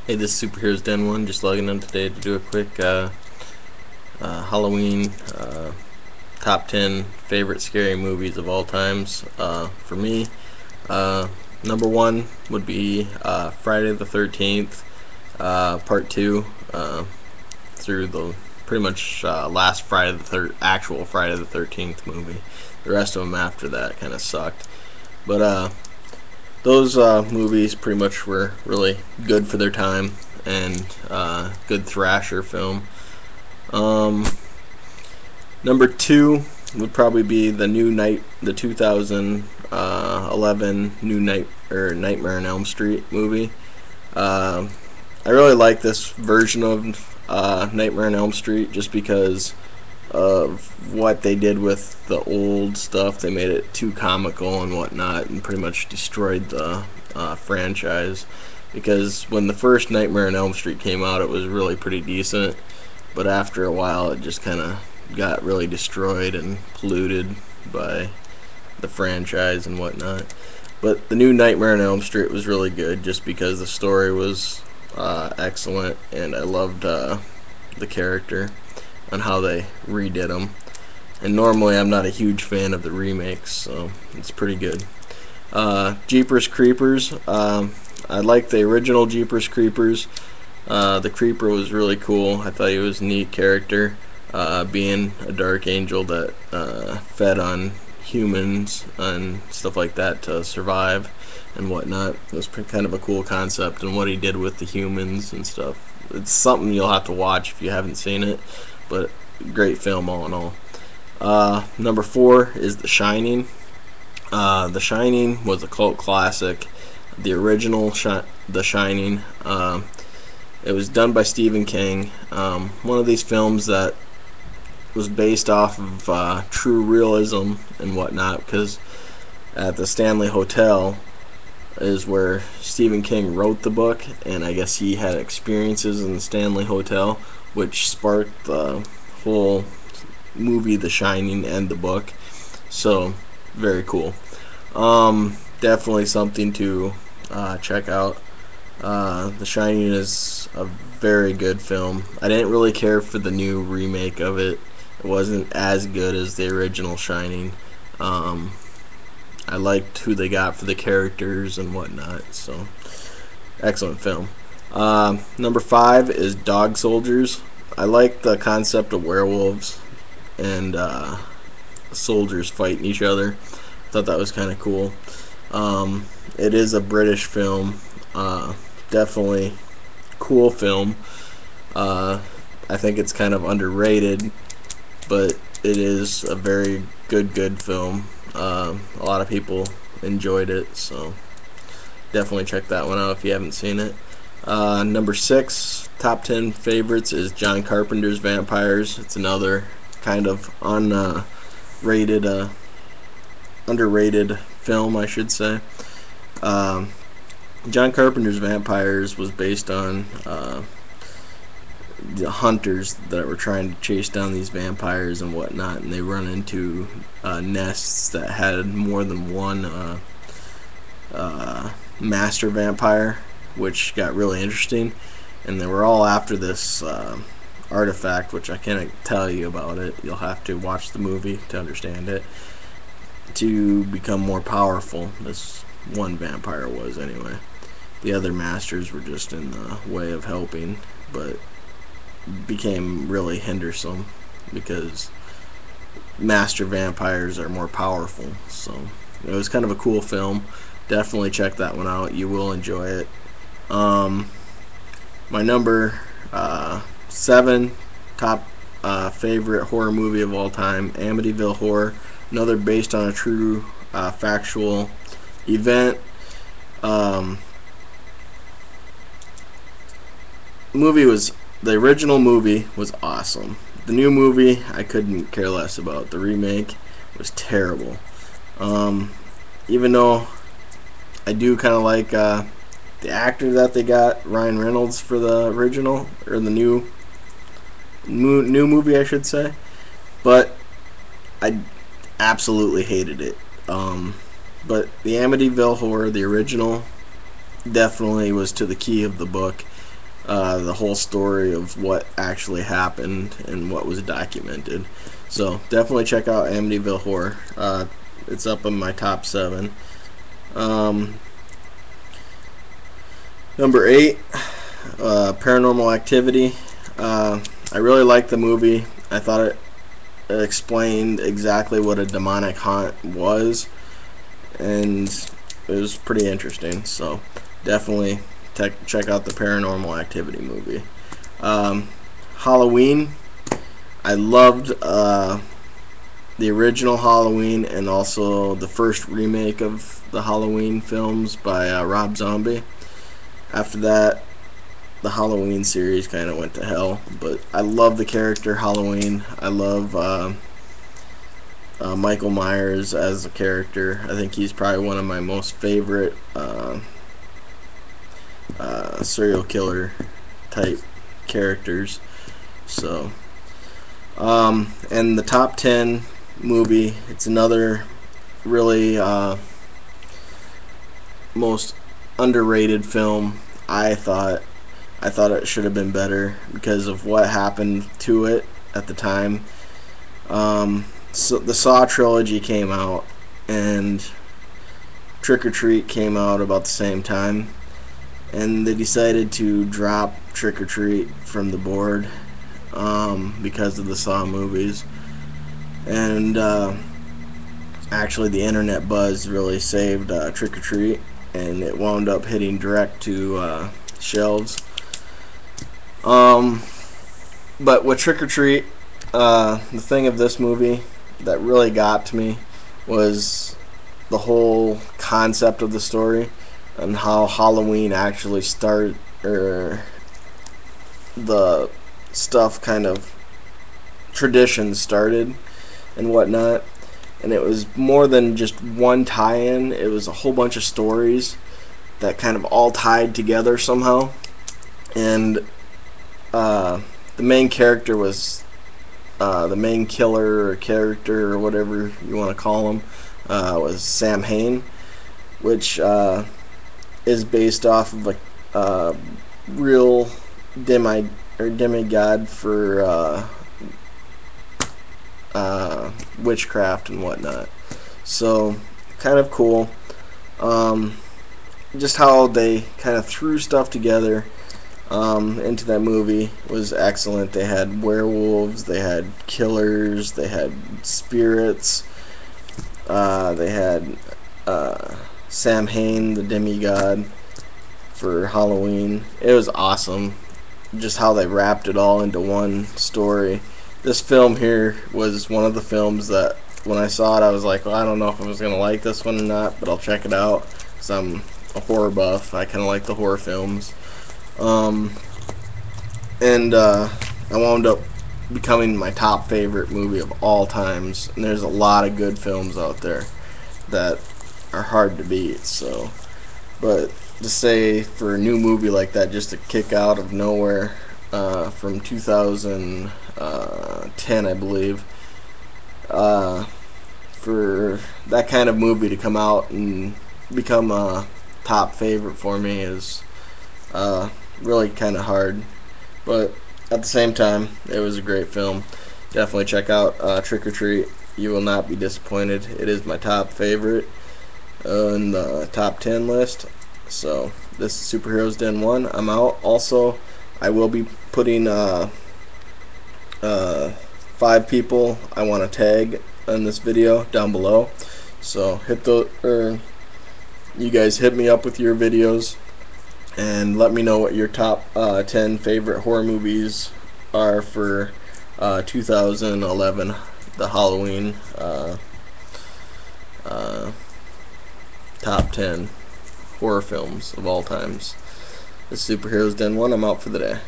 Hey, this is SuperHeroesDen1, just logging in today to do a quick Halloween top 10 favorite scary movies of all times. For me, uh, number one would be Friday the 13th, part 2, through the pretty much last actual Friday the 13th movie. The rest of them after that kind of sucked. But those movies pretty much were really good for their time and good thrasher film. Um, Number two would probably be the 2011 Nightmare on Elm Street movie. I really like this version of Nightmare on Elm Street just because of what they did with the old stuff. They made it too comical and whatnot, and pretty much destroyed the franchise. Because when the first Nightmare on Elm Street came out, it was really pretty decent, but after a while, it just kind of got really destroyed and polluted by the franchise and whatnot. But the new Nightmare on Elm Street was really good, just because the story was excellent, and I loved the character on how they redid them. And normally I'm not a huge fan of the remakes, so it's pretty good. Jeepers Creepers. I like the original Jeepers Creepers. The Creeper was really cool. I thought he was a neat character, being a dark angel that fed on humans and stuff like that to survive and whatnot. It was kind of a cool concept, and what he did with the humans and stuff. It's something you'll have to watch if you haven't seen it, but great film all in all. Number 4 is The Shining. The Shining was a cult classic. The original The Shining. It was done by Stephen King. One of these films that was based off of true realism and whatnot, because at the Stanley Hotel is where Stephen King wrote the book, and I guess he had experiences in the Stanley Hotel, which sparked the whole movie The Shining and the book. So very cool. Definitely something to check out. The Shining is a very good film. I didn't really care for the new remake of it. It wasn't as good as the original Shining. I liked who they got for the characters and whatnot. So excellent film. Number 5 is Dog Soldiers. I like the concept of werewolves and soldiers fighting each other. I thought that was kind of cool. It is a British film. Definitely cool film. I think it's kind of underrated, but it is a very good film. A lot of people enjoyed it, so definitely check that one out if you haven't seen it. Number 6, top 10 favorites, is John Carpenter's Vampires. It's another kind of underrated film, I should say. John Carpenter's Vampires was based on the hunters that were trying to chase down these vampires and whatnot, and they run into nests that had more than one master vampire, which got really interesting, and they were all after this artifact, which I can't tell you about it. You'll have to watch the movie to understand it, to become more powerful. This one vampire was, anyway. The other masters were just in the way of helping, but became really hindersome because master vampires are more powerful. So it was kind of a cool film. Definitely check that one out. You will enjoy it. My number 7 top favorite horror movie of all time, Amityville Horror. Another based on a true factual event. The original movie was awesome. The new movie I couldn't care less about. The remake was terrible. Even though I do kind of like the actor that they got, Ryan Reynolds, for the original, or the new movie, I should say, but I absolutely hated it. But the Amityville Horror, the original, definitely was to the key of the book, the whole story of what actually happened and what was documented. So definitely check out Amityville Horror. It's up in my top 7. Um, Number 8, Paranormal Activity. I really liked the movie. I thought it explained exactly what a demonic haunt was, and it was pretty interesting. So definitely check out the Paranormal Activity movie. Halloween. I loved the original Halloween and also the first remake of the Halloween films by Rob Zombie. After that, the Halloween series kind of went to hell, but I love the character Halloween. I love Michael Myers as a character. I think he's probably one of my most favorite serial killer type characters. So, and the top 10 movie, it's another really most underrated film. I thought it should have been better because of what happened to it at the time. So the Saw trilogy came out, and Trick or Treat came out about the same time, and they decided to drop Trick or Treat from the board because of the Saw movies. And actually, the internet buzz really saved Trick or Treat, and it wound up hitting direct to shelves. But with Trick or Treat, the thing of this movie that really got to me was the whole concept of the story and how Halloween actually started, or the stuff kind of traditions started and whatnot. And it was more than just one tie-in. It was a whole bunch of stories that kind of all tied together somehow. And the main character was the main killer or character or whatever you want to call him was Sam Hain, which is based off of a real demigod for witchcraft and whatnot. So kind of cool. Just how they kind of threw stuff together into that movie was excellent. They had werewolves, they had killers, they had spirits, they had Sam Hain, the demigod, for Halloween. It was awesome just how they wrapped it all into one story. This film here was one of the films that when I saw it I was like, well, I don't know if I was going to like this one or not, but I'll check it out because I'm a horror buff. I kind of like the horror films. I wound up becoming my top favorite movie of all times, and there's a lot of good films out there that are hard to beat. So, but to say for a new movie like that just to kick out of nowhere from 2010, I believe, for that kind of movie to come out and become a top favorite for me is really kind of hard. But at the same time, it was a great film. Definitely check out Trick or Treat. You will not be disappointed. It is my top favorite in the top 10 list. So this is SuperHeroesDen1. I'm out. Also, I will be putting 5 people I want to tag in this video down below. So you guys hit me up with your videos and let me know what your top 10 favorite horror movies are for 2011, the Halloween top 10 horror films of all times. This is SuperHeroesDen1. I'm out for the day.